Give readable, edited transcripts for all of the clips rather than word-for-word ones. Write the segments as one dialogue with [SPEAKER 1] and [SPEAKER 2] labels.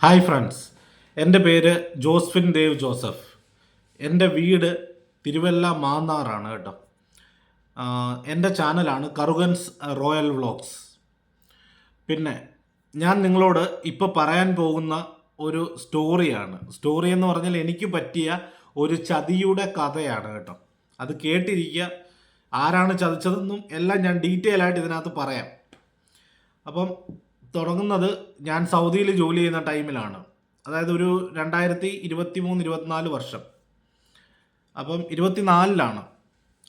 [SPEAKER 1] Hi friends, എൻ്റെ പേര് Josephine Dev Joseph. എൻ്റെ വീട് തിരുവല്ല മാന്നാറാണ് കേട്ടോ. എൻ്റെ ചാനലാണ് കറുകൻസ് റോയൽ വ്ളോഗ്സ്. പിന്നെ ഞാൻ നിങ്ങളോട് ഇപ്പോൾ പറയാൻ പോകുന്ന ഒരു സ്റ്റോറി എന്ന് പറഞ്ഞാൽ എനിക്ക് പറ്റിയ ഒരു ചതിയുടെ കഥയാണ് കേട്ടോ. അത് കേട്ടിരിക്കുക. ആരാണ് ചതിച്ചതെന്നും എല്ലാം ഞാൻ ഡീറ്റെയിൽ ആയിട്ട് ഇതിനകത്ത് പറയാം. അപ്പം തുടങ്ങുന്നത് ഞാൻ സൗദിയിൽ ജോലി ചെയ്യുന്ന ടൈമിലാണ്. അതായത് ഒരു 2023-24 വർഷം. അപ്പം 24-ലാണ്.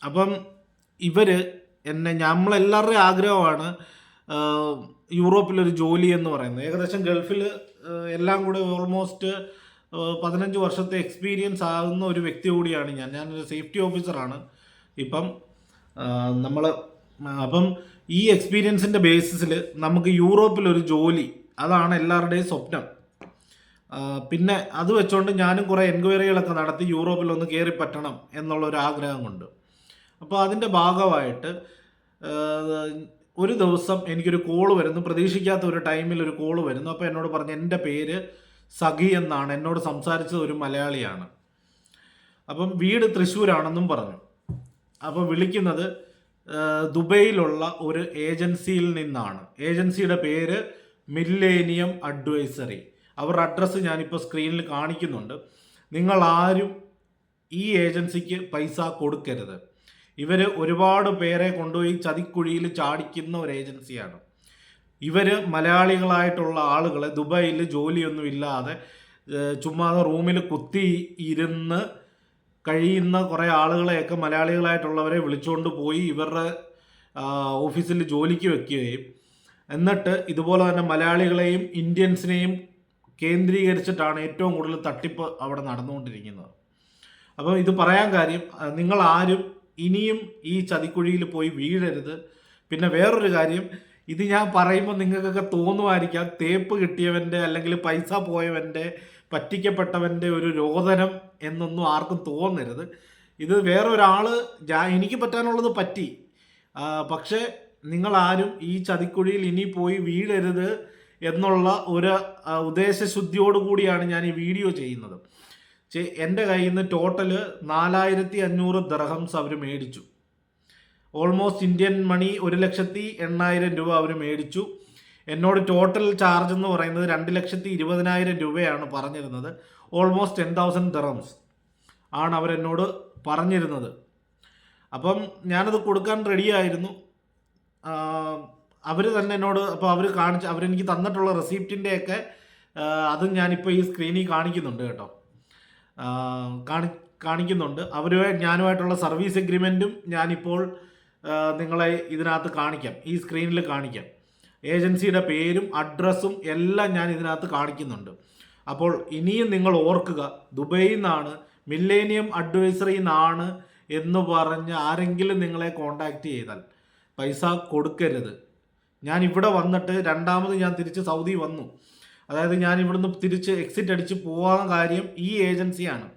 [SPEAKER 1] അപ്പം ഇവർ നമ്മളെല്ലാവരുടെയും ആഗ്രഹമാണ് യൂറോപ്പിലൊരു ജോലി എന്ന് പറയുന്നത്. ഏകദേശം ഗൾഫിൽ എല്ലാം കൂടെ ഓൾമോസ്റ്റ് 15 വർഷത്തെ എക്സ്പീരിയൻസ് ആകുന്ന ഒരു വ്യക്തി കൂടിയാണ് ഞാനൊരു സേഫ്റ്റി ഓഫീസറാണ് ഇപ്പം. നമ്മൾ അപ്പം ഈ എക്സ്പീരിയൻസിൻ്റെ ബേസിസിൽ നമുക്ക് യൂറോപ്പിലൊരു ജോലി, അതാണ് എല്ലാവരുടെയും സ്വപ്നം. പിന്നെ അത് വെച്ചുകൊണ്ട് ഞാനും കുറേ എൻക്വയറികളൊക്കെ നടത്തി യൂറോപ്പിലൊന്ന് കയറി പറ്റണം എന്നുള്ളൊരു ആഗ്രഹം കൊണ്ട്. അപ്പോൾ അതിൻ്റെ ഭാഗമായിട്ട് ഒരു ദിവസം എനിക്കൊരു കോള് വരുന്നു. പ്രതീക്ഷിക്കാത്ത ഒരു ടൈമിൽ ഒരു കോള് വരുന്നു. അപ്പോൾ എന്നോട് പറഞ്ഞു, എൻ്റെ പേര് സഖി എന്നാണ്. എന്നോട് സംസാരിച്ചത് ഒരു മലയാളിയാണ്. അപ്പം വീട് തൃശ്ശൂരാണെന്നും പറഞ്ഞു. അപ്പോൾ വിളിക്കുന്നത് ദുബൈയിലുള്ള ഒരു ഏജൻസിയിൽ നിന്നാണ്. ഏജൻസിയുടെ പേര് മില്ലേനിയം അഡ്വൈസറി. അവരുടെ അഡ്രസ്സ് ഞാനിപ്പോൾ സ്ക്രീനിൽ കാണിക്കുന്നുണ്ട്. നിങ്ങൾ ആരും ഈ ഏജൻസിക്ക് പൈസ കൊടുക്കരുത്. ഇവർ ഒരുപാട് പേരെ കൊണ്ടുപോയി ചതിക്കുഴിയിൽ ചാടിക്കുന്ന ഒരു ഏജൻസിയാണ്. ഇവർ മലയാളികളായിട്ടുള്ള ആളുകളെ ദുബായിൽ ജോലിയൊന്നും ഇല്ലാതെ ചുമ്മാതെ റൂമിൽ കുത്തി ഇരുന്ന് കഴിയുന്ന കുറേ ആളുകളെയൊക്കെ മലയാളികളായിട്ടുള്ളവരെ വിളിച്ചുകൊണ്ട് പോയി ഇവരുടെ ഓഫീസിൽ ജോലിക്ക് വെക്കുകയും എന്നിട്ട് ഇതുപോലെ തന്നെ മലയാളികളെയും ഇന്ത്യൻസിനെയും കേന്ദ്രീകരിച്ചിട്ടാണ് ഏറ്റവും കൂടുതൽ തട്ടിപ്പ് അവിടെ നടന്നുകൊണ്ടിരിക്കുന്നത്. അപ്പോൾ ഇത് പറയാൻ കാര്യം, നിങ്ങൾ ആരും ഇനിയും ഈ ചതിക്കുഴിയിൽ പോയി വീഴരുത്. പിന്നെ വേറൊരു കാര്യം, ഇത് ഞാൻ പറയുമ്പോൾ നിങ്ങൾക്കൊക്കെ തോന്നുമായിരിക്കാം തേപ്പ് കിട്ടിയവൻ്റെ അല്ലെങ്കിൽ പൈസ പോയവൻ്റെ പറ്റിക്കപ്പെട്ടവൻ്റെ ഒരു രോദനം എന്നൊന്നും ആർക്കും തോന്നരുത്. ഇത് വേറൊരാൾ എനിക്ക് പറ്റാനുള്ളത് പറ്റി, പക്ഷേ നിങ്ങളാരും ഈ ചതിക്കുഴിയിൽ ഇനി പോയി വീഴരുത് എന്നുള്ള ഒരു ഉദ്ദേശശുദ്ധിയോടുകൂടിയാണ് ഞാൻ ഈ വീഡിയോ ചെയ്യുന്നത്. എൻ്റെ കയ്യിൽ നിന്ന് ടോട്ടൽ 4500 ദിർഹംസ് അവർ മേടിച്ചു. ഓൾമോസ്റ്റ് ഇന്ത്യൻ മണി 1,80,000 രൂപ അവർ മേടിച്ചു. എന്നോട് ടോട്ടൽ ചാർജ് എന്ന് പറയുന്നത് 2,20,000 രൂപയാണ് പറഞ്ഞിരുന്നത്. ഓൾമോസ്റ്റ് 10,000 ദിർഹംസ് ആണ് അവരെന്നോട് പറഞ്ഞിരുന്നത്. അപ്പം ഞാനത് കൊടുക്കാൻ റെഡിയായിരുന്നു. അവർ തന്നെ എന്നോട്, അപ്പോൾ അവരെനിക്ക് തന്നിട്ടുള്ള റെസിപ്റ്റിൻ്റെയൊക്കെ അതും ഞാനിപ്പോൾ ഈ സ്ക്രീനിൽ കാണിക്കുന്നുണ്ട് കേട്ടോ. കാണിക്കുന്നുണ്ട്. ഞാനുമായിട്ടുള്ള സർവീസ് എഗ്രിമെൻറ്റും ഞാനിപ്പോൾ നിങ്ങളെ ഇതിനകത്ത് കാണിക്കാം, ഈ സ്ക്രീനിൽ കാണിക്കാം. ഏജൻസിയുടെ പേരും അഡ്രസ്സും എല്ലാം ഞാൻ ഇതിനകത്ത് കാണിക്കുന്നുണ്ട്. അപ്പോൾ ഇനിയും നിങ്ങൾ ഓർക്കുക, ദുബൈയിൽ നിന്നാണ്, മില്ലേനിയം അഡ്വൈസറിയിൽ നിന്നാണ് എന്ന് പറഞ്ഞ് ആരെങ്കിലും നിങ്ങളെ കോണ്ടാക്ട് ചെയ്താൽ പൈസ കൊടുക്കരുത്. ഞാൻ ഇവിടെ വന്നിട്ട് രണ്ടാമത് ഞാൻ തിരിച്ച് സൗദി വന്നു. അതായത് ഞാൻ ഇവിടുന്ന് തിരിച്ച് എക്സിറ്റ് അടിച്ച് പോകാൻ കാര്യം ഈ ഏജൻസിയാണ്.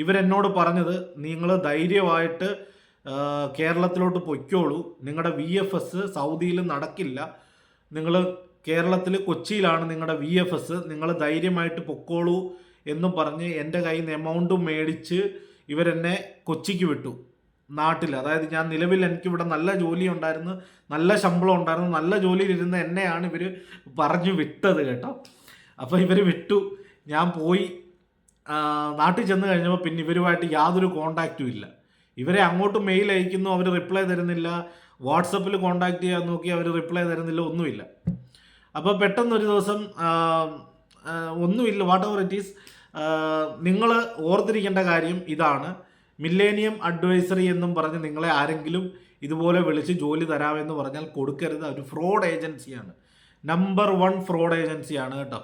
[SPEAKER 1] ഇവരെന്നോട് പറഞ്ഞത്, നിങ്ങൾ ധൈര്യമായിട്ട് കേരളത്തിലോട്ട് പൊയ്ക്കോളൂ, നിങ്ങളുടെ VFS സൗദിയിൽ നടക്കില്ല, നിങ്ങൾ കേരളത്തിൽ കൊച്ചിയിലാണ് നിങ്ങളുടെ VFS, നിങ്ങൾ ധൈര്യമായിട്ട് പൊക്കോളൂ എന്നും പറഞ്ഞ് എൻ്റെ കയ്യിൽ നിന്ന് എമൗണ്ടും മേടിച്ച് ഇവരെന്നെ കൊച്ചിക്ക് വിട്ടു, നാട്ടിൽ. അതായത് ഞാൻ നിലവിൽ എനിക്കിവിടെ നല്ല ജോലി ഉണ്ടായിരുന്നു, നല്ല ശമ്പളം ഉണ്ടായിരുന്നു, നല്ല ജോലിയിലിരുന്ന എന്നെയാണ് ഇവർ പറഞ്ഞു വിട്ടത് കേട്ടോ. അപ്പോൾ ഇവർ വിട്ടു. ഞാൻ പോയി നാട്ടിൽ ചെന്ന് കഴിഞ്ഞപ്പോൾ പിന്നെ ഇവരുമായിട്ട് യാതൊരു കോണ്ടാക്റ്റും ഇല്ല. ഇവരെ അങ്ങോട്ട് മെയിൽ അയക്കുന്നു, അവർ റിപ്ലൈ തരുന്നില്ല. വാട്സപ്പിൽ കോണ്ടാക്ട് ചെയ്യാൻ നോക്കി, അവർ റിപ്ലൈ തരുന്നില്ല, ഒന്നുമില്ല. അപ്പോൾ പെട്ടെന്നൊരു ദിവസം ഒന്നുമില്ല, വാട്ട് എവർ ഇറ്റ് ഈസ്, നിങ്ങൾ ഓർത്തിരിക്കേണ്ട കാര്യം ഇതാണ്, മില്ലേനിയം അഡ്വൈസറി എന്നും പറഞ്ഞ് നിങ്ങളെ ആരെങ്കിലും ഇതുപോലെ വിളിച്ച് ജോലി തരാമെന്ന് പറഞ്ഞാൽ കൊടുക്കരുത്. ഒരു ഫ്രോഡ് ഏജൻസിയാണ്, നമ്പർ 1 ഫ്രോഡ് ഏജൻസിയാണ് കേട്ടോ.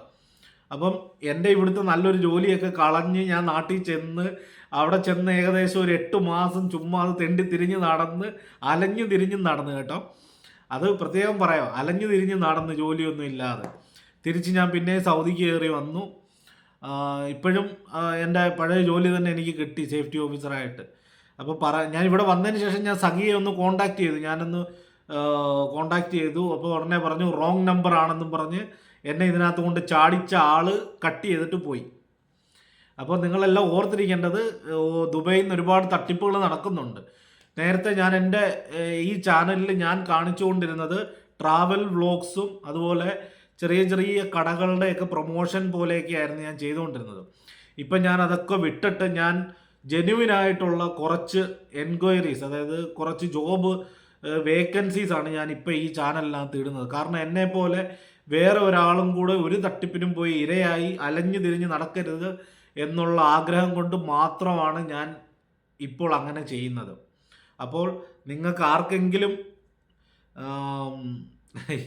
[SPEAKER 1] അപ്പം എൻ്റെ ഇവിടുത്തെ നല്ലൊരു ജോലിയൊക്കെ കളഞ്ഞ് ഞാൻ നാട്ടിൽ ചെന്ന് അവിടെ ചെന്ന് ഏകദേശം ഒരു 8 മാസം ചുമ്മാ അത് തെണ്ടി തിരിഞ്ഞ് നടന്ന് അലഞ്ഞു തിരിഞ്ഞും നടന്ന് കേട്ടോ. അത് പ്രത്യേകം പറയാം, അലഞ്ഞു തിരിഞ്ഞ് നടന്ന് ജോലിയൊന്നും ഇല്ലാതെ തിരിച്ച് ഞാൻ പിന്നെ സൗദിക്ക് കയറി വന്നു. ഇപ്പോഴും എൻ്റെ പഴയ ജോലി തന്നെ എനിക്ക് കിട്ടി, സേഫ്റ്റി ഓഫീസറായിട്ട്. അപ്പോൾ ഞാൻ ഇവിടെ വന്നതിന് ശേഷം ഞാൻ സഖിയെ ഒന്ന് കോണ്ടാക്ട് ചെയ്തു. അപ്പോൾ ഉടനെ പറഞ്ഞു റോങ് നമ്പർ ആണെന്നും പറഞ്ഞ് എന്നെ ഇതിനകത്ത് കൊണ്ട് ചാടിച്ച ആള് കട്ട് ചെയ്തിട്ട് പോയി. അപ്പോൾ നിങ്ങളെല്ലാം ഓർത്തിരിക്കേണ്ടത്, ദുബൈയിൽ നിന്ന് ഒരുപാട് തട്ടിപ്പുകൾ നടക്കുന്നുണ്ട്. നേരത്തെ ഞാൻ എൻ്റെ ഈ ചാനലിൽ ഞാൻ കാണിച്ചുകൊണ്ടിരുന്നത് ട്രാവൽ വ്ളോഗ്സും അതുപോലെ ചെറിയ ചെറിയ കടകളുടെയൊക്കെ പ്രൊമോഷൻ പോലെയൊക്കെ ആയിരുന്നു ഞാൻ ചെയ്തുകൊണ്ടിരുന്നത്. ഇപ്പം ഞാൻ അതൊക്കെ വിട്ടിട്ട് ഞാൻ ജെന്യുവിനായിട്ടുള്ള കുറച്ച് എൻക്വയറീസ്, അതായത് കുറച്ച് ജോബ് വേക്കൻസീസ് ആണ് ഞാൻ ഇപ്പോൾ ഈ ചാനലിനകത്ത് ഇടുന്നത്. കാരണം എന്നെപ്പോലെ വേറെ ഒരാളും കൂടെ ഒരു തട്ടിപ്പിനും പോയി ഇരയായി അലഞ്ഞു തിരിഞ്ഞ് നടക്കരുത് എന്നുള്ള ആഗ്രഹം കൊണ്ട് മാത്രമാണ് ഞാൻ ഇപ്പോൾ അങ്ങനെ ചെയ്യുന്നത്. അപ്പോൾ നിങ്ങൾക്ക് ആർക്കെങ്കിലും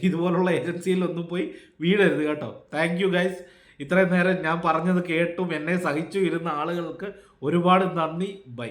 [SPEAKER 1] ഇതുപോലുള്ള ഏജൻസിയിലൊന്നും പോയി വീഴരുത് കേട്ടോ. Thank you guys. ഇത്രയും നേരം ഞാൻ പറഞ്ഞത് കേട്ടും എന്നെ സഹിച്ചു ഇരുന്ന ആളുകൾക്ക് ഒരുപാട് നന്ദി. ബൈ.